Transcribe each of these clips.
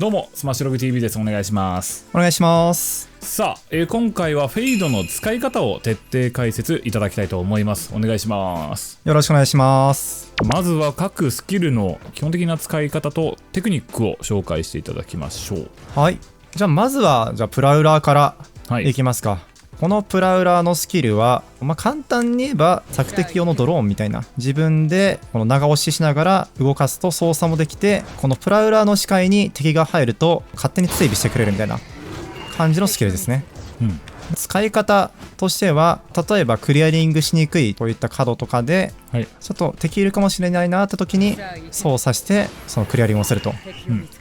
どうもスマッシュログ TV です。お願いします。お願いします。さあ、今回はフェイドの使い方を徹底解説いただきたいと思います。お願いします。よろしくお願いします。まずは各スキルの基本的な使い方とテクニックを紹介していただきましょう。はい。じゃあまずはプラウラーからいきますか。このプラウラーのスキルは、簡単に言えば索敵用のドローンみたいな、自分でこの長押ししながら動かすと操作もできて、このプラウラーの視界に敵が入ると勝手に追尾してくれるみたいな感じのスキルですね。使い方としては、例えばクリアリングしにくいこういった角とかで、ちょっと敵いるかもしれないなって時に操作してそのクリアリングをすると、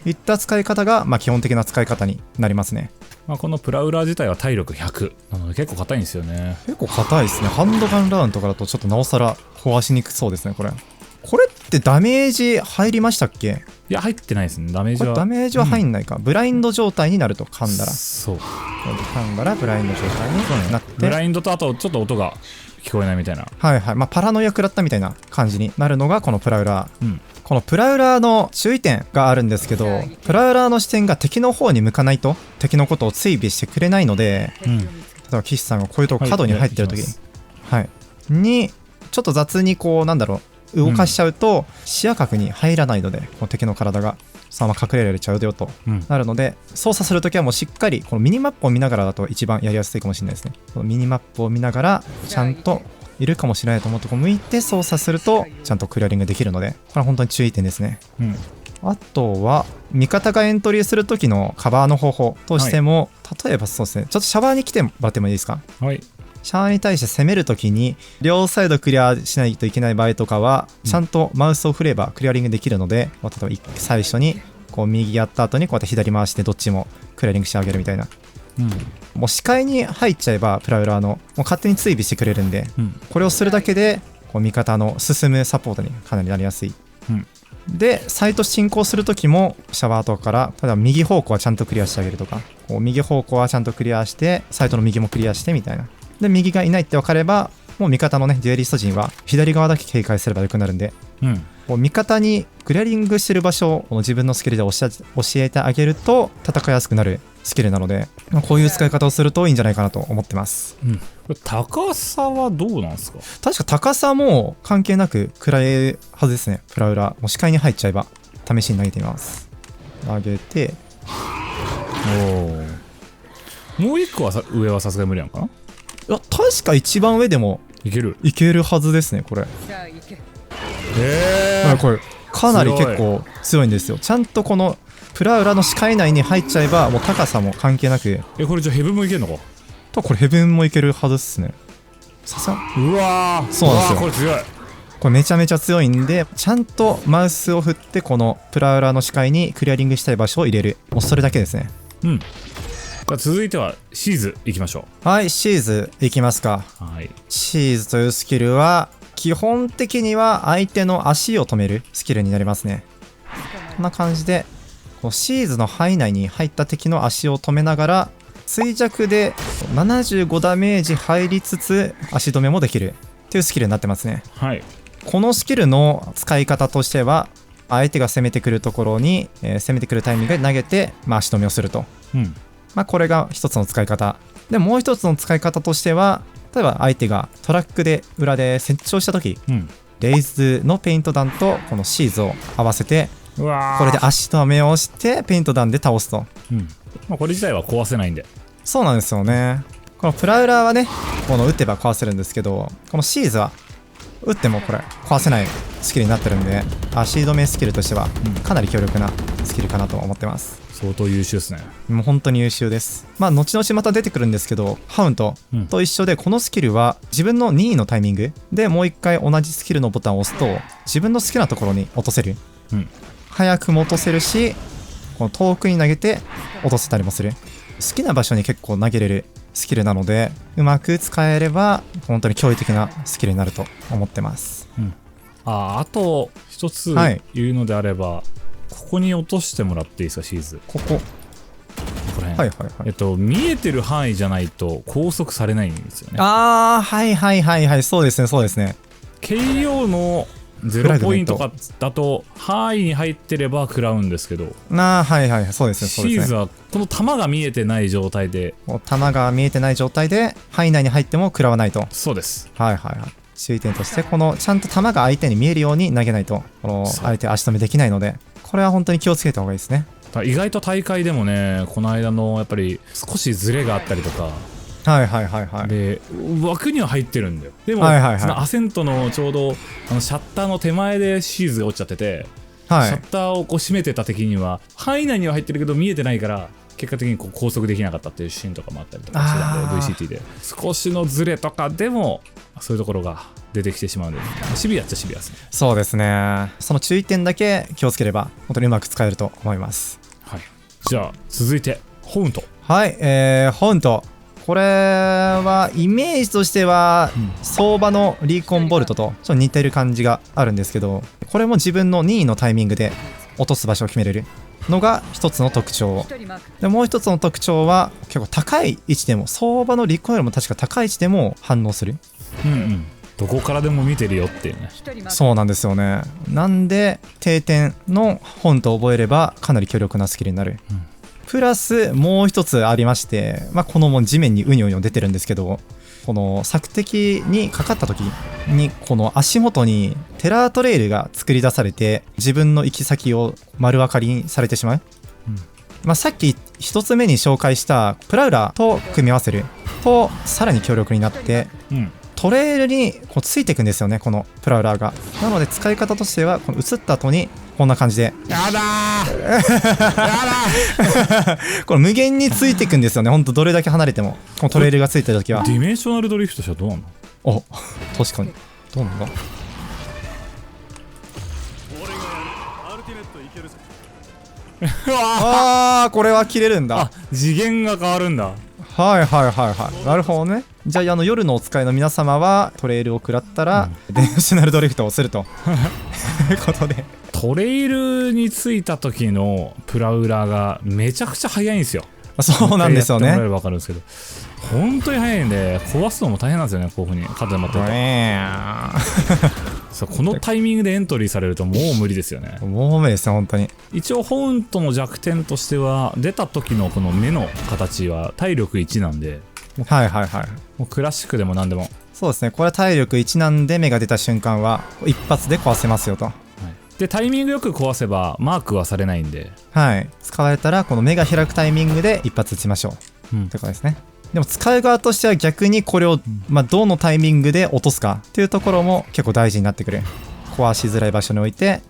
いった使い方が基本的な使い方になりますね。このプラウラー自体は体力100なので結構硬いんですよね。結構硬いですね。ハンドガンラウンとかだとちょっとなおさら壊しにくそうですね。これってダメージ入りましたっけ？いや、入ってないですね。ダメージは入んないか、ブラインド状態になると、噛んだらそう噛んだらブラインド状態になって、ブラインドとあとちょっと音が聞こえないみたいな、パラノイア食らったみたいな感じになるのがこのプラウラー、このプラウラーの注意点があるんですけど、プラウラーの視点が敵の方に向かないと敵のことを追尾してくれないので、例えば岸さんがこういうとこ角に入ってる時にちょっと雑に動かしちゃうと視野角に入らないので、この敵の体がそのまま隠れられちゃうよとなるので、操作するときはもうしっかりこのミニマップを見ながらだと一番やりやすいかもしれないですね。このミニマップを見ながらちゃんといるかもしれないと思うとこ向いて操作するとちゃんとクリアリングできるので、これは本当に注意点ですね。あとは味方がエントリーする時のカバーの方法としても、例えばそうですね、ちょっとシャワーに来てもらってもいいですか。シャワーに対して攻めるときに両サイドクリアしないといけない場合とかは、ちゃんとマウスを振ればクリアリングできるので、例えば最初にこう右やった後にこうやって左回してどっちもクリアリングしてあげるみたいな、もう視界に入っちゃえばプラウラーのもう勝手に追尾してくれるんで、これをするだけでこう味方の進むサポートにかなりなりやすい。でサイト進行するときもシャワーとかから例えば右方向はちゃんとクリアしてあげるとか、こう右方向はちゃんとクリアしてサイトの右もクリアしてみたいな。で右がいないって分かれば、もう味方のデュエリスト陣は左側だけ警戒すればよくなるんで、こう味方にクリアリングしてる場所を自分のスキルで教えてあげると戦いやすくなるスキルなので、こういう使い方をするといいんじゃないかなと思ってます。これ高さはどうなんですか？確か高さも関係なく暗いはずですね。プラウラもう視界に入っちゃえば試しに投げてみます。投げて、もう一個は上はさすがに無理なのかな。いや確か一番上でもいけるはずですね。これこれかなり結構強いんですよ。ちゃんとこのプラウラの視界内に入っちゃえばもう高さも関係なく、これじゃあヘブンもいけるのか。これヘブンもいけるはずっすね。うわー、そうなんですよ。これ強い。これめちゃめちゃ強いんで、ちゃんとマウスを振ってこのプラウラの視界にクリアリングしたい場所を入れる、もうそれだけですね。続いてはシーズいきましょう。シーズいきますか。シーズというスキルは基本的には相手の足を止めるスキルになりますね。こんな感じでこのシーズの範囲内に入った敵の足を止めながら衰弱で75ダメージ入りつつ足止めもできるというスキルになってますね。このスキルの使い方としては、相手が攻めてくるところに、攻めてくるタイミングで投げて、足止めをすると、これが一つの使い方で、もう一つの使い方としては、例えば相手がトラックで裏で接触した時、レイズのペイント弾とこのシーズを合わせて、これで足止めをしてペイント弾で倒すと、これ自体は壊せないんで。そうなんですよね。このプラウラーはね、この打てば壊せるんですけど、このシーズは打ってもこれ壊せないスキルになってるんで、足止めスキルとしてはかなり強力なスキルかなと思ってます。相当優秀ですね。もう本当に優秀です。後々また出てくるんですけど、ハウントと一緒で、このスキルは自分の任意のタイミングでもう一回同じスキルのボタンを押すと自分の好きなところに落とせる、早くも落とせるし、この遠くに投げて落とせたりもする、好きな場所に結構投げれるスキルなので、うまく使えれば本当に驚異的なスキルになると思ってます。あと一つ言うのであれば、ここに落としてもらっていいですか。シーズこれ見えてる範囲じゃないと拘束されないんですよね。そうですね。KO の0ポイントかだと範囲に入ってれば食らうんですけど、はいはい、そうですね。シーズはこの弾が見えてない状態で、弾が見えてない状態で範囲内に入っても食らわないと。そうです。はいはいはい。注意点として、このちゃんと弾が相手に見えるように投げないと、この相手足止めできないので、これは本当に気をつけた方がいいですね。意外と大会でもね、この間のやっぱり少しズレがあったりとか、はいはいはいはい。で枠には入ってるんだよ。でも、そのアセントのちょうどシャッターの手前でシーズが落ちちゃってて、シャッターをこう閉めてた敵には範囲内には入ってるけど見えてないから、結果的にこう拘束できなかったっていうシーンとかもあったりとかしてたんで、 VCT で少しのズレとかでもそういうところが出てきてしまうので、シビアっちゃシビアですね。そうですね。その注意点だけ気をつければ本当にうまく使えると思います。はい。じゃあ続いてホウント。はい、ホウント、これはイメージとしては、相場のリーコンボルトとちょっと似てる感じがあるんですけど、これも自分の任意のタイミングで落とす場所を決めれるのが一つの特徴で、もう一つの特徴は結構高い位置でも、相場のリーコンよりも確か高い位置でも反応する。どこからでも見てるよっていうね。そうなんですよね。なんで定点のホウントを覚えればかなり強力なスキルになる。プラスもう一つありまして、このもう地面にうにょうにょ出てるんですけど、この索敵にかかった時にこの足元にテラートレイルが作り出されて、自分の行き先を丸分かりにされてしまう。さっき一つ目に紹介したプラウラーと組み合わせるとさらに強力になって、トレイルにこうついていくんですよね、このプラウラーが。なので使い方としては、この移った後にこんな感じでやだーこれ無限についていくんですよね。ほんとどれだけ離れてもこのトレイルがついてる時は。ディメンショナルドリフトしたらどうなの？お、確かにどうなんだ。あー、これは切れるんだ。次元が変わるんだ。はいはいはいはい、なるほどね。じゃあ夜のお使いの皆様はトレイルを食らったら、ディメンショナルドリフトをするということで、トレイルについた時のプラウラーがめちゃくちゃ速いんですよ。そうなんですよね。やってもらえれば分かるんですけど、本当に速いんで壊すのも大変なんですよね。こういう風に角で待ってるとそう、このタイミングでエントリーされるともう無理ですよね。もう無理ですね、本当に。一応ホウントの弱点としては、出た時のこの目の形は体力1なんで、はいはいはい、もうクラシックでも何でもそうですね。これは体力1なんで目が出た瞬間は一発で壊せますよと。でタイミングよく壊せばマークはされないんで、はい、使われたらこの目が開くタイミングで一発打ちましょう、ってことですね。でも使う側としては逆にこれを、どのタイミングで落とすかっていうところも結構大事になってくる。壊しづらい場所に置いて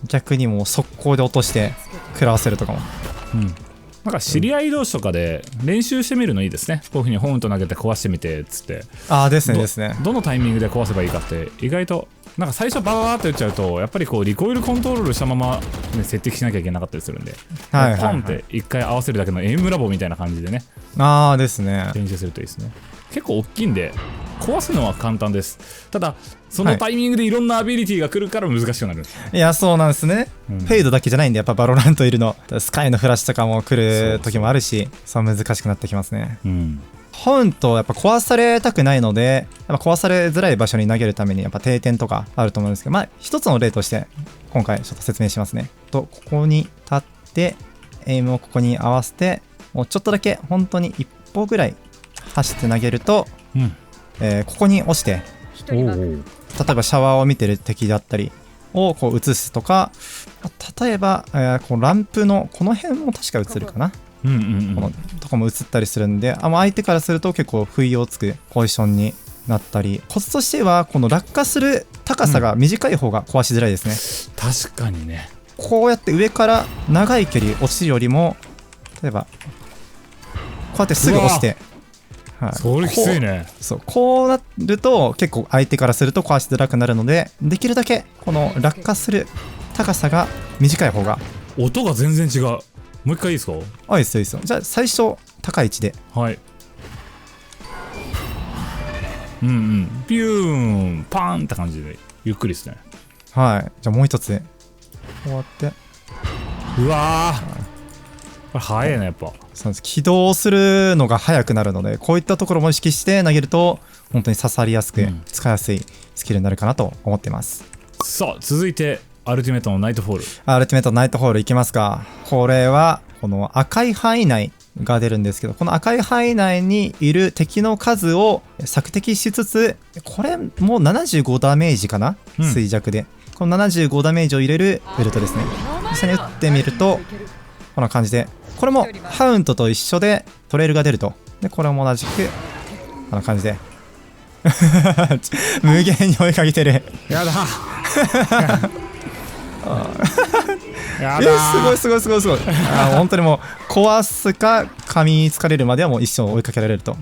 逆にもう速攻で落として食らわせるとかも。なんか知り合い同士とかで練習してみるのいいですね。こういう風にホウント投げて壊してみてっつって。ですねですね。どのタイミングで壊せばいいかって意外となんか最初バーって打っちゃうとやっぱりこうリコイルコントロールしたまま、設定しなきゃいけなかったりするんで、ポンって一回合わせるだけのエイムラボみたいな感じでね、ですね、練習するといいですね。結構大きいんで壊すのは簡単です。ただそのタイミングでいろんなアビリティが来るから難しくなるんです。いや、そうなんですね。フェイドだけじゃないんで、やっぱバロラントいるのスカイのフラッシュとかも来る時もあるし、そう難しくなってきますね。ホウントやっぱ壊されたくないので、やっぱ壊されづらい場所に投げるためにやっぱ定点とかあると思うんですけど、一つの例として今回ちょっと説明しますね。ここに立ってエイムをここに合わせて、もうちょっとだけ本当に一歩ぐらい走って投げると、ここに押して、例えばシャワーを見てる敵だったりをこう映すとか、例えば、このランプのこの辺も確か映るかな、このとこも映ったりするんで、相手からすると結構不意をつくポジションになったり、コツとしてはこの落下する高さが短い方が壊しづらいですね。確かにね。こうやって上から長い距離落ちるよりも、例えばこうやってすぐ押して、それきついね。こうなると結構相手からすると壊しづらくなるので、できるだけこの落下する高さが短い方が。音が全然違う。もう一回いいですか？いいですよいいですよ。じゃあ最初高い位置で、はい、ピューンパーンって感じでゆっくりですね。はい、じゃあもう一つこうやって、うわー、これ速いね。やっぱそうです。起動するのが速くなるので、こういったところも意識して投げると本当に刺さりやすく、使いやすいスキルになるかなと思ってます。さあ続いてアルティメットのナイトフォール。アルティメットナイトフォールいきますか。これはこの赤い範囲内が出るんですけど、この赤い範囲内にいる敵の数を索敵しつつ、これもう75ダメージかな、衰弱でこの75ダメージを入れるウルトですね。実際に打ってみるとこんな感じで、これもハウントと一緒でトレイルが出ると。でこれも同じくこんな感じで無限に追いかけてる。やだすごいすごいすごいすごい本当にもう壊すか噛みつかれるまではもう一生追いかけられると、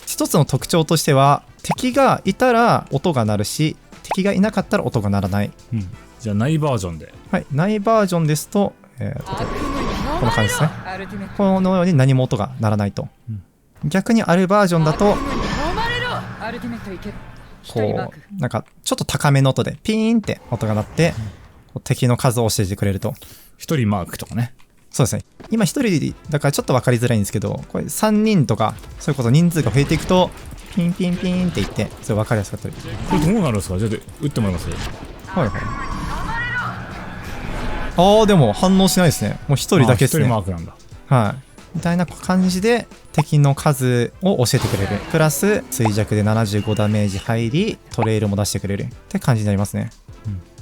一つの特徴としては敵がいたら音が鳴るし敵がいなかったら音が鳴らない、じゃあないバージョンで。はい、ないバージョンですと、こんな感じですね。このように何も音が鳴らないと、逆にあるバージョンだとこうなんかちょっと高めの音でピーンって音が鳴って、敵の数を教えてくれると。1人マークとかね。そうですね。今1人だからちょっと分かりづらいんですけど、これ3人とかそういうこと人数が増えていくとピンピンピンっていってそれ分かりやすかったり。これどうなるんですか。じゃあ打ってもらいます。はいはい。ああでも反応しないですね。もう1人だけですね。1人マークなんだ。はい。みたいな感じで敵の数を教えてくれる。プラス衰弱で75ダメージ入りトレイルも出してくれるって感じになりますね。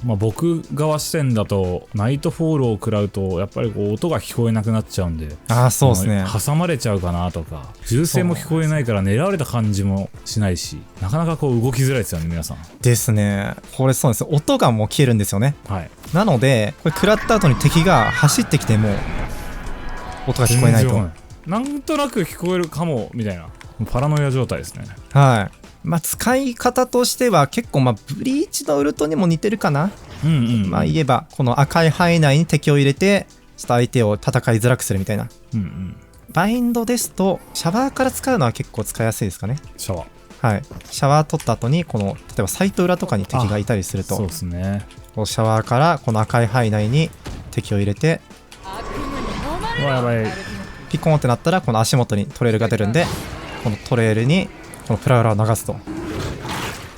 まあ僕側視点だとナイトフォールを食らうとやっぱりこう音が聞こえなくなっちゃうんで、そうですね。挟まれちゃうかなとか、銃声も聞こえないから狙われた感じもしないし、なかなかこう動きづらいですよね皆さん。ですね。これそうです。音がもう消えるんですよね。はい。なのでこれ食らった後に敵が走ってきても音が聞こえないと。なんとなく聞こえるかもみたいなパラノイア状態ですね。はい。まあ使い方としては結構ブリーチのウルトにも似てるかな。まあ言えばこの赤い範囲内に敵を入れてちょっと相手を戦いづらくするみたいな。バインドですとシャワーから使うのは結構使いやすいですかね。シャワー。はい。シャワー取った後にこの例えばサイト裏とかに敵がいたりすると、そうですね。こうシャワーからこの赤い範囲内に敵を入れて、やばい。ピコンってなったらこの足元にトレイルが出るんで、このトレイルにこのプラウラーを流すと。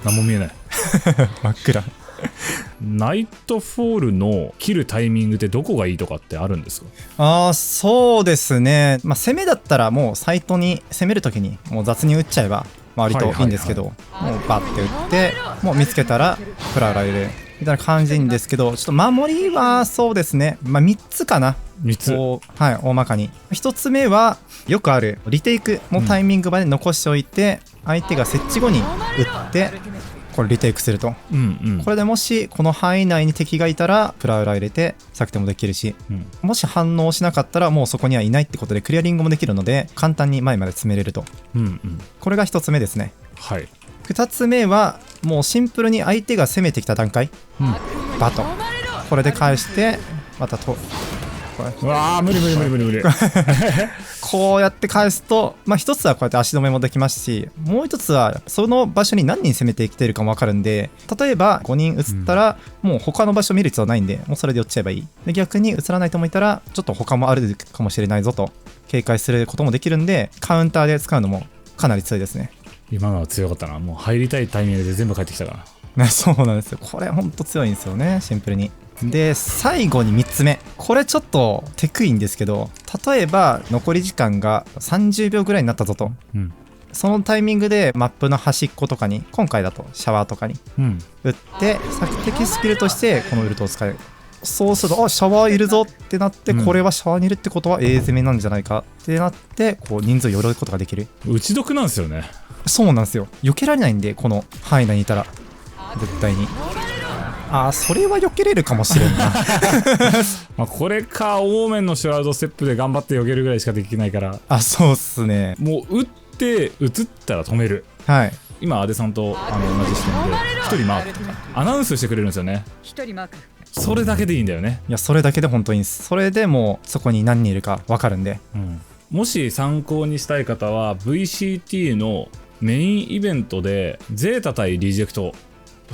何も見えない真っ暗。ナイトフォールの切るタイミングってどこがいいとかってあるんですか。そうですね。攻めだったらもうサイトに攻めるときにもう雑に打っちゃえば割といいんですけど、もうバッて打ってもう見つけたらプラウラー入れるみたいな感じんですけど、ちょっと守りはそうですね。3つかな。3つ。はい、大まかに。1つ目はよくあるリテイクのタイミングまで残しておいて、相手が設置後に打ってこれリテイクすると、これでもしこの範囲内に敵がいたらプラウラー入れて削点もできるし、もし反応しなかったらもうそこにはいないってことでクリアリングもできるので簡単に前まで詰めれると、これが1つ目ですね。はい。2つ目はもうシンプルに相手が攻めてきた段階、バトンこれで返してまたと、うわー無理こうやって返すと、一つはこうやって足止めもできますし、もう一つはその場所に何人攻めてきてるかも分かるんで、例えば5人移ったらもう他の場所見る必要はないんで、もうそれで寄っちゃえばいい。で逆に移らない人もいたらちょっと他もあるかもしれないぞと警戒することもできるんで、カウンターで使うのもかなり強いですね。今のは強かったな。もう入りたいタイミングで全部返ってきたからそうなんですよ。これほんと強いんですよね、シンプルに。で最後に3つ目、これちょっとテクいんですけど、例えば残り時間が30秒ぐらいになったぞと、そのタイミングでマップの端っことかに、今回だとシャワーとかに打って索敵スキルとしてこのウルトを使える。そうするとシャワーいるぞってなって、これはシャワーにいるってことは A 攻めなんじゃないかってなって、こう人数を寄ることができる。打ち得なんですよね。そうなんですよ。避けられないんで、この範囲内にいたら絶対に。それは避けれるかもしれんなこれかオーメンのシュラウドステップで頑張って避けるぐらいしかできないから。そうっすね。もう打って移ったら止める。はい。今アデさんと同じ視点で1人マークとかアナウンスしてくれるんですよね。1人マーク。それだけでいいんだよね。いやそれだけで本当にいいんです。それでもうそこに何人いるか分かるんで、もし参考にしたい方は VCT のメインイベントでゼータ対リジェクト、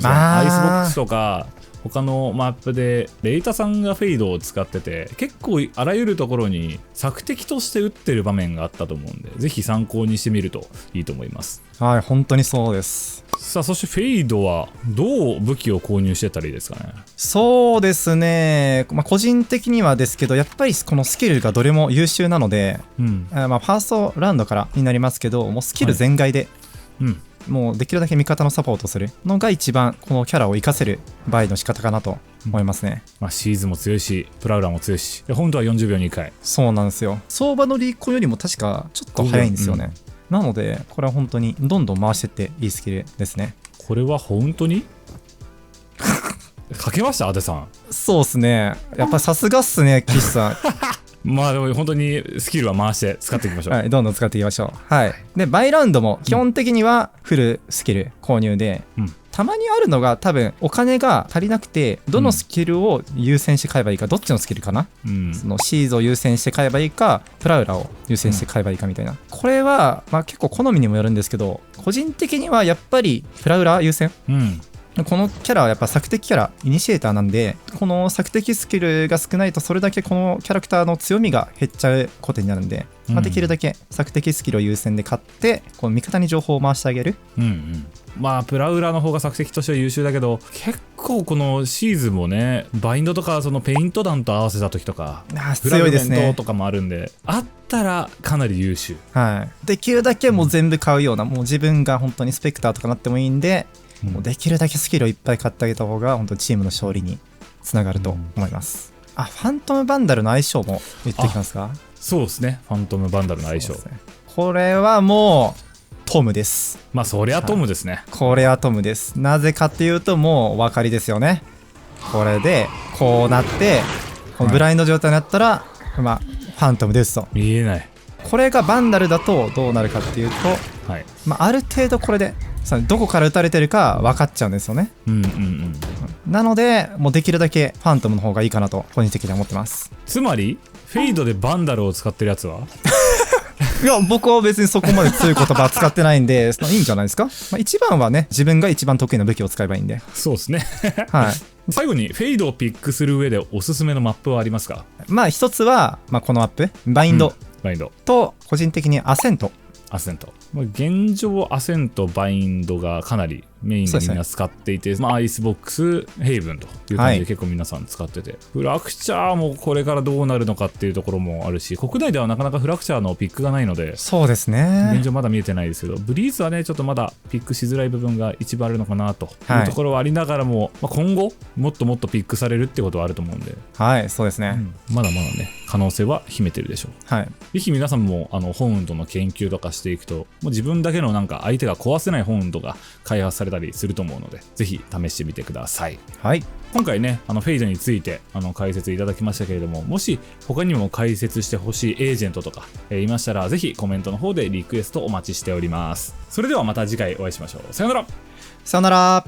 アイスボックスとか他のマップでレイタさんがフェイドを使ってて、結構あらゆるところに索敵として打ってる場面があったと思うんで、ぜひ参考にしてみるといいと思います。はい、本当にそうです。さあそしてフェイドはどう武器を購入してたらいいですかね。そうですね、個人的にはですけど、やっぱりこのスキルがどれも優秀なので、ファーストラウンドからになりますけど、もうスキル全開で、もうできるだけ味方のサポートするのが一番このキャラを活かせる場合の仕方かなと思いますね。シーズンも強いし、プラウラーも強いし、本当は40秒に1回。そうなんですよ。相場のリーコよりも確かちょっと早いんですよね。なのでこれは本当にどんどん回してっていいスキルですね。これは本当にかけましたアデさん。そうっすね、やっぱさすがっすね岸さん。まあでも本当にスキルは回して使っていきましょう。はい、どんどん使っていきましょう。はい。でバイラウンドも基本的にはフルスキル購入で、たまにあるのが多分お金が足りなくて、どのスキルを優先して買えばいいか、どっちのスキルかな、そのシーズを優先して買えばいいか、プラウラを優先して買えばいいかみたいな、これは結構好みにもよるんですけど、個人的にはやっぱりプラウラ優先、このキャラはやっぱ索敵キャラ、イニシエーターなんで、この索敵スキルが少ないとそれだけこのキャラクターの強みが減っちゃうことになるんで、できるだけ索敵スキルを優先で買ってこの味方に情報を回してあげる。プラウラの方が索敵としては優秀だけど、結構このシーズンもね、バインドとかそのペイント弾と合わせた時とか強いですね、フラグメントとかもあるんで、あったらかなり優秀。できるだけもう全部買うような、もう自分が本当にスペクターとかなってもいいんで、もうできるだけスキルをいっぱい買ってあげた方が本当にチームの勝利につながると思います。ファントムバンダルの相性も言っていきますか。そうですね、ファントムバンダルの相性、これはもうトムです。そりゃトムですね、これはトムです。なぜかっていうともうお分かりですよね。これでこうなってこのブラインド状態になったら、ファントムですと。見えない。これがバンダルだとどうなるかっていうと、ある程度これでどこから撃たれてるか分かっちゃうんですよね。なのでもうできるだけファントムの方がいいかなと個人的には思ってます。つまりフェイドでバンダルを使ってるやつはいや僕は別にそこまで強い言葉は使ってないんでいいんじゃないですか。一番はね、自分が一番得意な武器を使えばいいんで。そうですね最後にフェイドをピックする上でおすすめのマップはありますか。一つは、このアップバインドと、個人的にアセント。現状アセント、バインドがかなりメインでみんな使っていて、アイスボックス、ヘイブンという感じで結構皆さん使ってて、フラクチャーもこれからどうなるのかっていうところもあるし、国内ではなかなかフラクチャーのピックがないので、そうですね、現状まだ見えてないですけど、ブリーズはねちょっとまだピックしづらい部分が一番あるのかなというところはありながらも、今後もっともっとピックされるってことはあると思うんで、そうですね、まだまだね可能性は秘めてるでしょう。ぜひ皆さんも本運動の研究とかしていくと、もう自分だけのなんか相手が壊せない本運動が開発されたりすると思うので、ぜひ試してみてください。今回ねフェイドについて解説いただきましたけれども、もし他にも解説してほしいエージェントとか、いましたらぜひコメントの方でリクエストお待ちしております。それではまた次回お会いしましょう。さよなら。さよなら。